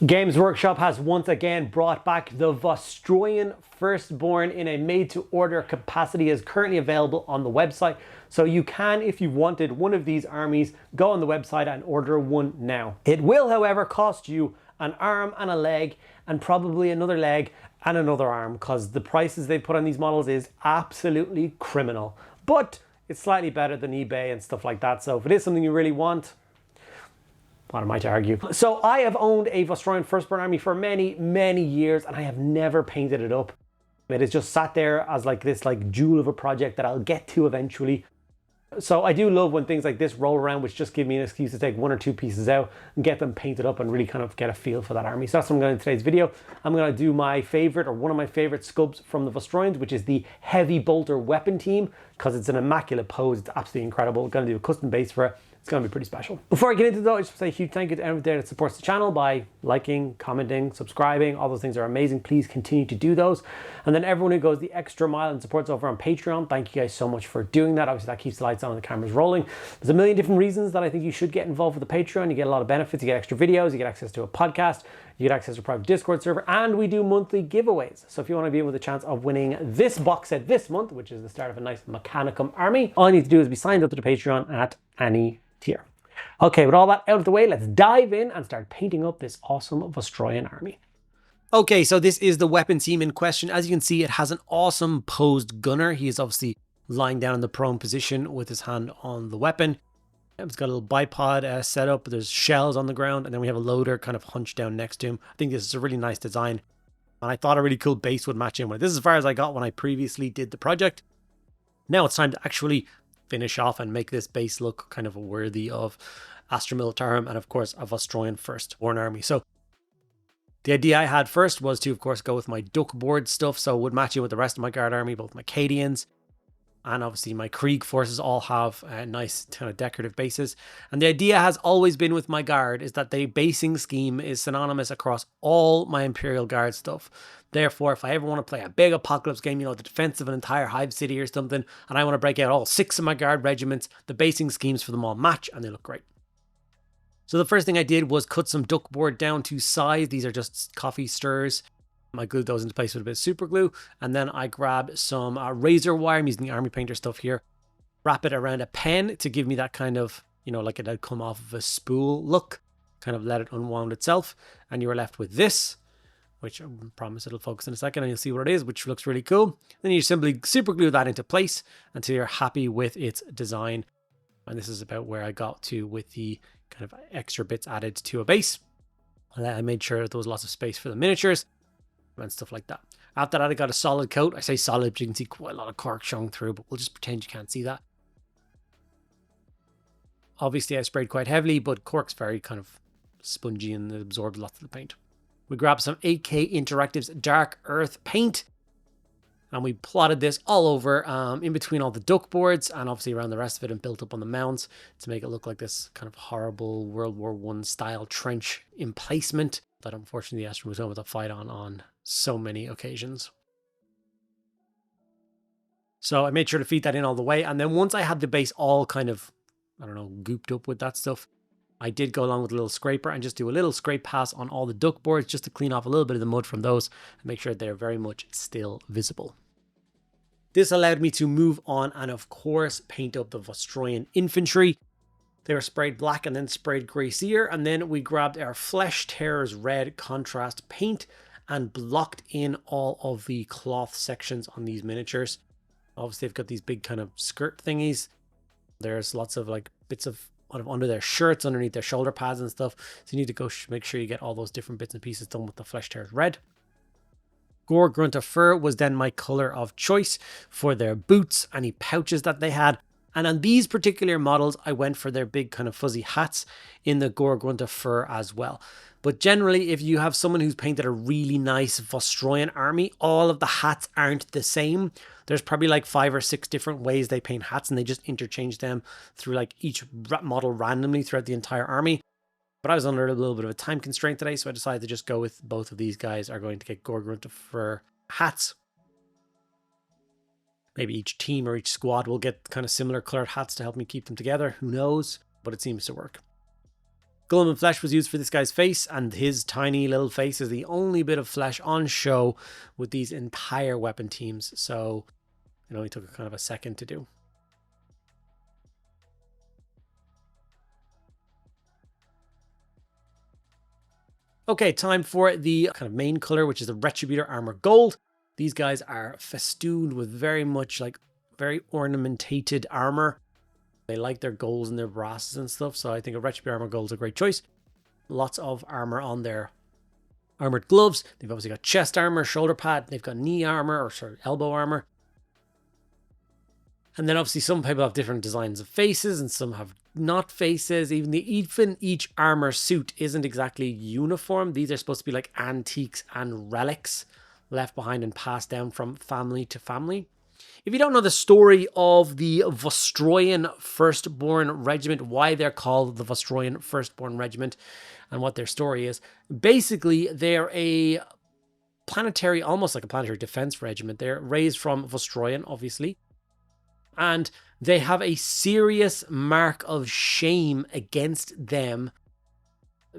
Games Workshop has once again brought back the Vostroyan Firstborn in a made-to-order capacity. Is currently available on the website, so you can, if you wanted one of these armies, go on the website and order one now. It will, however, cost you an arm and a leg, and probably another leg and another arm, because the prices they put on these models is absolutely criminal. But it's slightly better than eBay and stuff like that, so if it is something you really want, what am I to argue? So I have owned a Vostroyan Firstborn army for many years, and I have never painted it up. It has just sat there as like this jewel of a project that I'll get to eventually. So I do love when things like this roll around, which just give me an excuse to take one or two pieces out and get them painted up and really kind of get a feel for that army. So that's what I'm going to do in today's video. I'm going to do my favorite, or one of my favorite sculpts from the Vostroyans, which is the heavy bolter weapon team, because it's an immaculate pose. It's absolutely incredible. I'm going to do a custom base for it. It's going to be pretty special. Before I get into that, I just want to say a huge thank you to everyone there that supports the channel by liking, commenting, subscribing. All those things are amazing. Please continue to do those. And then everyone who goes the extra mile and supports over on Patreon, thank you guys so much for doing that. Obviously, that keeps the lights on and the cameras rolling. There's a million different reasons that I think you should get involved with the Patreon. You get a lot of benefits. You get extra videos. You get access to a podcast. You get access to a private Discord server. And we do monthly giveaways. So if you want to be in with a chance of winning this box set this month, which is the start of a nice Mechanicum army, all you need to do is be signed up to the Patreon at any tier. Okay, with all that out of the way, let's dive in and start painting up this awesome Vostroyan army. Okay, so this is the weapon team in question. As you can see, it has an awesome posed gunner. He is obviously lying down in the prone position with his hand on the weapon. It's got a little bipod set up. There's shells on the ground, and then we have a loader kind of hunched down next to him. I think this is a really nice design, and I thought a really cool base would match in with it. This is as far as I got when I previously did the project. Now it's time to actually finish off and make this base look kind of worthy of Astra Militarum and of course a Vostroyan Firstborn army. So the idea I had first was to of course go with my duck board stuff, so it would match in with the rest of my guard army, both my Cadians and obviously my Krieg forces all have nice kind of decorative bases. And the idea has always been with my guard is that the basing scheme is synonymous across all my Imperial Guard stuff. Therefore, if I ever want to play a big apocalypse game, you know, the defense of an entire hive city or something, and I want to break out all 6 of my guard regiments, the basing schemes for them all match and they look great. So the first thing I did was cut some duck board down to size. These are just coffee stirrers. I glued those into place with a bit of super glue, and then I grabbed some razor wire. I'm using the army painter stuff here. Wrap it around a pen to give me that kind of, you know, like it had come off of a spool look. Kind of let it unwound itself, and you were left with this, which I promise it'll focus in a second and you'll see what it is, which looks really cool. Then you simply super glue that into place until you're happy with its design. And this is about where I got to with the kind of extra bits added to a base. And I made sure that there was lots of space for the miniatures and stuff like that. After that, I got a solid coat. I say solid, but you can see quite a lot of cork showing through, but we'll just pretend you can't see that. Obviously, I sprayed quite heavily, but cork's very kind of spongy and it absorbed lots of the paint. We grabbed some 8K Interactive's Dark Earth paint, and we plotted this all over in between all the duck boards and obviously around the rest of it, and built up on the mounds to make it look like this kind of horrible World War I style trench emplacement that unfortunately the Astra was able to fight on so many occasions. So I made sure to feed that in all the way, and then once I had the base all kind of, I don't know, gooped up with that stuff, I did go along with a little scraper and just do a little scrape pass on all the duck boards just to clean off a little bit of the mud from those and make sure they're very much still visible. This allowed me to move on and of course paint up the Vostroyan infantry. They were sprayed black and then sprayed grey sear, and then we grabbed our Flesh Tearers red contrast paint and blocked in all of the cloth sections on these miniatures. Obviously they've got these big kind of skirt thingies. There's lots of like bits of under their shirts, underneath their shoulder pads and stuff. So you need to go make sure you get all those different bits and pieces done with the Flesh Tearers red. Gore Grunt of Fur was then my color of choice for their boots, any pouches that they had. And on these particular models, I went for their big kind of fuzzy hats in the Gore Grunt of Fur as well. But generally, if you have someone who's painted a really nice Vostroyan army, all of the hats aren't the same. There's probably like 5 or 6 different ways they paint hats, and they just interchange them through like each model randomly throughout the entire army. But I was under a little bit of a time constraint today, so I decided to just go with both of these guys are going to get Gore Grunt of Fur hats. Maybe each team or each squad will get kind of similar colored hats to help me keep them together. Who knows? But it seems to work. Guilliman flesh was used for this guy's face, and his tiny little face is the only bit of flesh on show with these entire weapon teams. So it only took kind of a second to do. Okay, time for the kind of main color, which is the Retributor Armor Gold. These guys are festooned with very much like very ornamentated armor. They like their golds and their brasses and stuff, so I think a Retributor Armor Gold is a great choice. Lots of armor on their armored gloves. They've obviously got chest armor, shoulder pad. They've got knee armor, or sorry, elbow armor. And then obviously some people have different designs of faces and some have not faces. Even each armor suit isn't exactly uniform. These are supposed to be like antiques and relics left behind and passed down from family to family. If you don't know the story of the Vostroyan Firstborn Regiment, why they're called the Vostroyan Firstborn Regiment and what their story is, basically they're a planetary, almost like a planetary defense regiment. They're raised from Vostroyan, obviously. And they have a serious mark of shame against them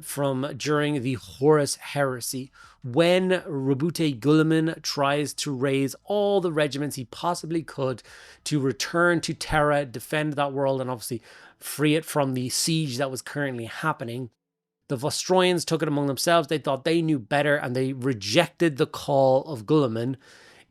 from during the Horus Heresy, when Rabute Guilliman tries to raise all the regiments he possibly could to return to Terra, defend that world, and obviously free it from the siege that was currently happening. The Vostroyans took it among themselves. They thought they knew better, and they rejected the call of Guilliman.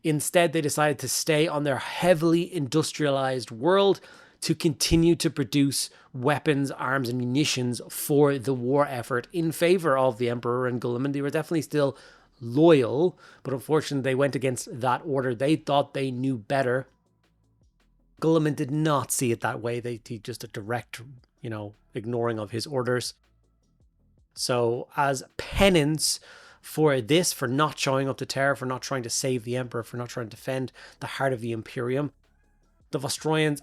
Instead, they decided to stay on their heavily industrialized world to continue to produce weapons, arms, and munitions for the war effort in favor of the Emperor and Guilliman. They were definitely still loyal, but unfortunately, they went against that order. They thought they knew better. Guilliman did not see it that way. He just a direct, ignoring of his orders. So, as penance for this, for not showing up to Terra, for not trying to save the Emperor, for not trying to defend the heart of the Imperium, the Vostroyans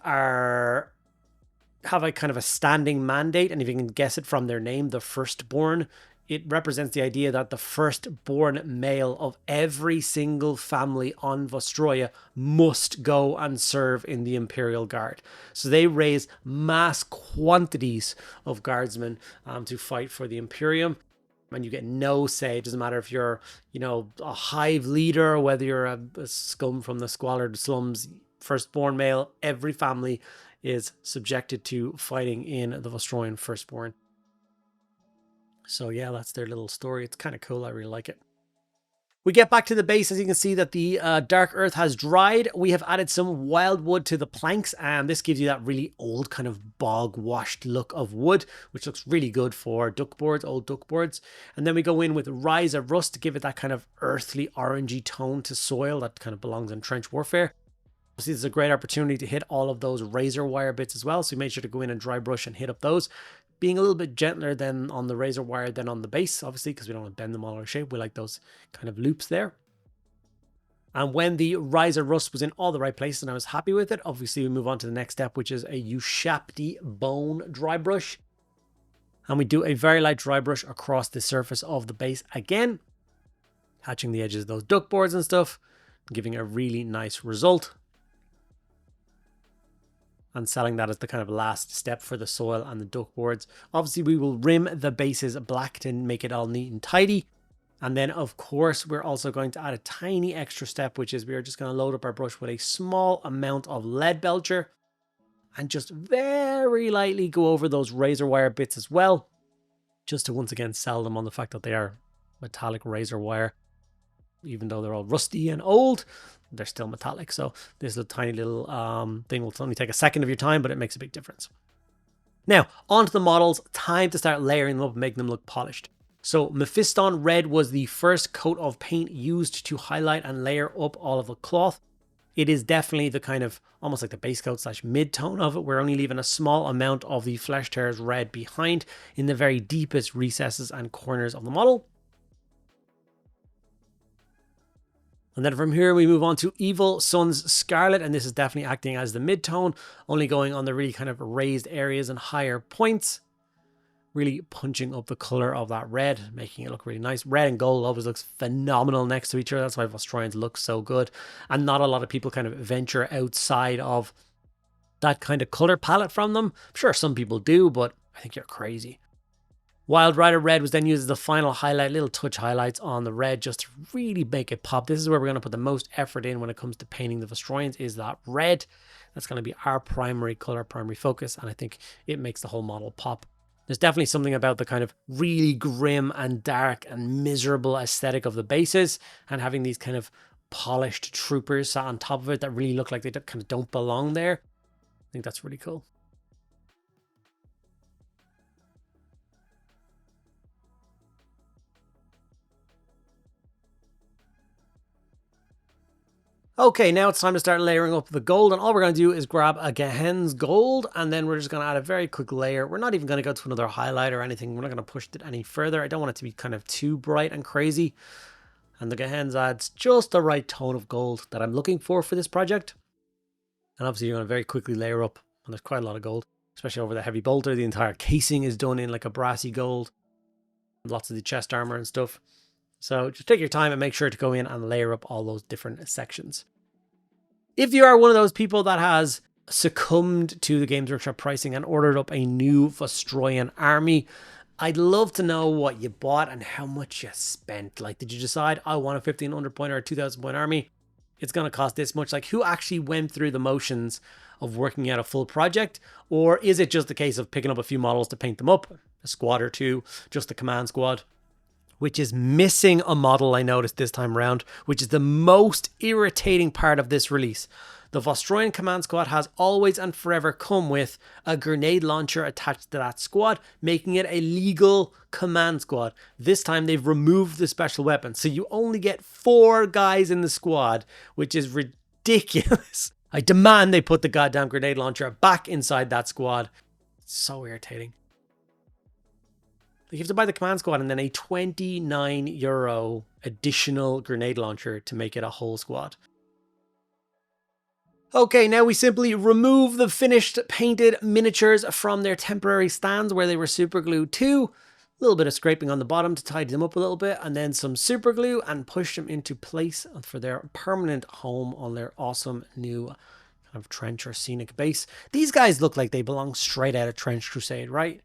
have a kind of a standing mandate, and if you can guess it from their name, the Firstborn, it represents the idea that the firstborn male of every single family on Vostroya must go and serve in the Imperial Guard. So they raise mass quantities of guardsmen to fight for the Imperium. And you get no say. It doesn't matter if you're, a hive leader, or whether you're a scum from the squalid slums, firstborn male, every family is subjected to fighting in the Vostroyan Firstborn. So yeah, that's their little story. It's kind of cool. I really like it. We get back to the base. As you can see that the dark earth has dried. We have added some wildwood to the planks, and this gives you that really old kind of bog washed look of wood, which looks really good for duckboards, old duckboards. And then we go in with Rise of Rust to give it that kind of earthly orangey tone to soil that kind of belongs in trench warfare. Obviously, this is a great opportunity to hit all of those razor wire bits as well, so we made sure to go in and dry brush and hit up those, being a little bit gentler than on the razor wire than on the base, obviously, because we don't want to bend them all out of shape. We like those kind of loops there. And when the Rise of Rust was in all the right places and I was happy with it, obviously we move on to the next step, which is a Ushapti bone dry brush. And we do a very light dry brush across the surface of the base again, hatching the edges of those duckboards and stuff, giving a really nice result. And selling that as the kind of last step for the soil and the duckboards. Obviously, we will rim the bases black to make it all neat and tidy. And then, of course, we're also going to add a tiny extra step, which is we're just going to load up our brush with a small amount of lead belcher and just very lightly go over those razor wire bits as well, just to once again sell them on the fact that they are metallic razor wire. Even though they're all rusty and old, they're still metallic. So this little tiny little thing will only take a second of your time, but it makes a big difference. Now, onto the models. Time to start layering them up and making them look polished. So Mephiston Red was the first coat of paint used to highlight and layer up all of the cloth. It is definitely the kind of almost like the base coat / mid-tone of it. We're only leaving a small amount of the Flesh Tear's red behind in the very deepest recesses and corners of the model. And then from here, we move on to Evil Sun's Scarlet, and this is definitely acting as the mid-tone, only going on the really kind of raised areas and higher points, really punching up the color of that red, making it look really nice. Red and gold always looks phenomenal next to each other. That's why Vostroyans look so good. And not a lot of people kind of venture outside of that kind of color palette from them. I'm sure some people do, but I think you're crazy. Wild Rider Red was then used as the final highlight, little touch highlights on the red just to really make it pop. This is where we're going to put the most effort in when it comes to painting the Vostroyans, is that red. That's going to be our primary color, primary focus, and I think it makes the whole model pop. There's definitely something about the kind of really grim and dark and miserable aesthetic of the bases, and having these kind of polished troopers sat on top of it that really look like they kind of don't belong there. I think that's really cool. Okay, now it's time to start layering up the gold, and all we're going to do is grab a Gehen's gold, and then we're just going to add a very quick layer. We're not even going to go to another highlight or anything. We're not going to push it any further. I don't want it to be kind of too bright and crazy, and the Gehen's adds just the right tone of gold that I'm looking for this project. And obviously you're going to very quickly layer up, and there's quite a lot of gold, especially over the heavy bolter. The entire casing is done in like a brassy gold, lots of the chest armor and stuff. So just take your time and make sure to go in and layer up all those different sections. If you are one of those people that has succumbed to the Games Workshop pricing and ordered up a new Vostroyan army, I'd love to know what you bought and how much you spent. Like, did you decide, I want a 1500 point or a 2000 point army? It's going to cost this much. Like, who actually went through the motions of working out a full project? Or is it just a case of picking up a few models to paint them up? A squad or two, just the command squad? Which is missing a model, I noticed this time around, which is the most irritating part of this release. The Vostroyan command squad has always and forever come with a grenade launcher attached to that squad, making it a legal command squad. This time they've removed the special weapon, so you only get 4 guys in the squad, which is ridiculous. I demand they put the goddamn grenade launcher back inside that squad. It's so irritating. You have to buy the command squad and then a €29 additional grenade launcher to make it a whole squad. Okay, now we simply remove the finished painted miniatures from their temporary stands where they were super glued to. A little bit of scraping on the bottom to tidy them up a little bit, and then some super glue and push them into place for their permanent home on their awesome new kind of trench or scenic base. These guys look like they belong straight out of Trench Crusade, right?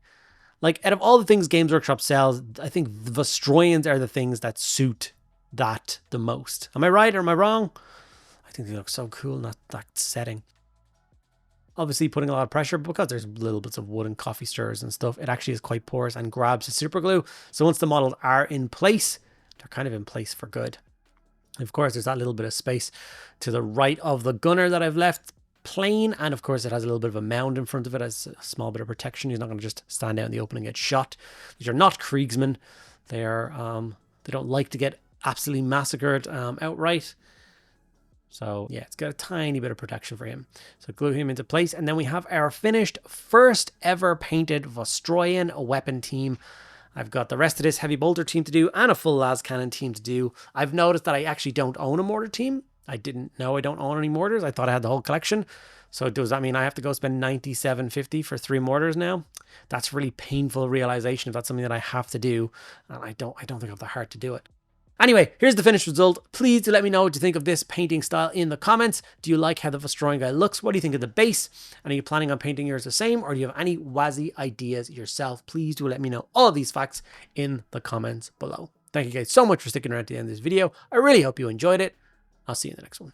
Like, out of all the things Games Workshop sells, I think the Vostroyans are the things that suit that the most. Am I right or am I wrong? I think they look so cool in that setting. Obviously putting a lot of pressure, because there's little bits of wood and coffee stirrers and stuff, it actually is quite porous and grabs the super glue. So once the models are in place, they're kind of in place for good. And of course, there's that little bit of space to the right of the gunner that I've left plain, and of course it has a little bit of a mound in front of it as a small bit of protection. He's not going to just stand out in the open and get shot. These are not Kriegsmen. They are they don't like to get absolutely massacred outright. So yeah, it's got a tiny bit of protection for him. So glue him into place, and then we have our finished first ever painted Vostroyan weapon team. I've got the rest of this heavy bolter team to do and a full las cannon team to do. I've noticed that I actually don't own a mortar team. I didn't know I don't own any mortars. I thought I had the whole collection. So does that mean I have to go spend $97.50 for 3 mortars now? That's a really painful realization if that's something that I have to do. And I don't think I have the heart to do it. Anyway, here's the finished result. Please do let me know what you think of this painting style in the comments. Do you like how the Vostroyan guy looks? What do you think of the base? And are you planning on painting yours the same, or do you have any wazzy ideas yourself? Please do let me know all of these facts in the comments below. Thank you guys so much for sticking around to the end of this video. I really hope you enjoyed it. I'll see you in the next one.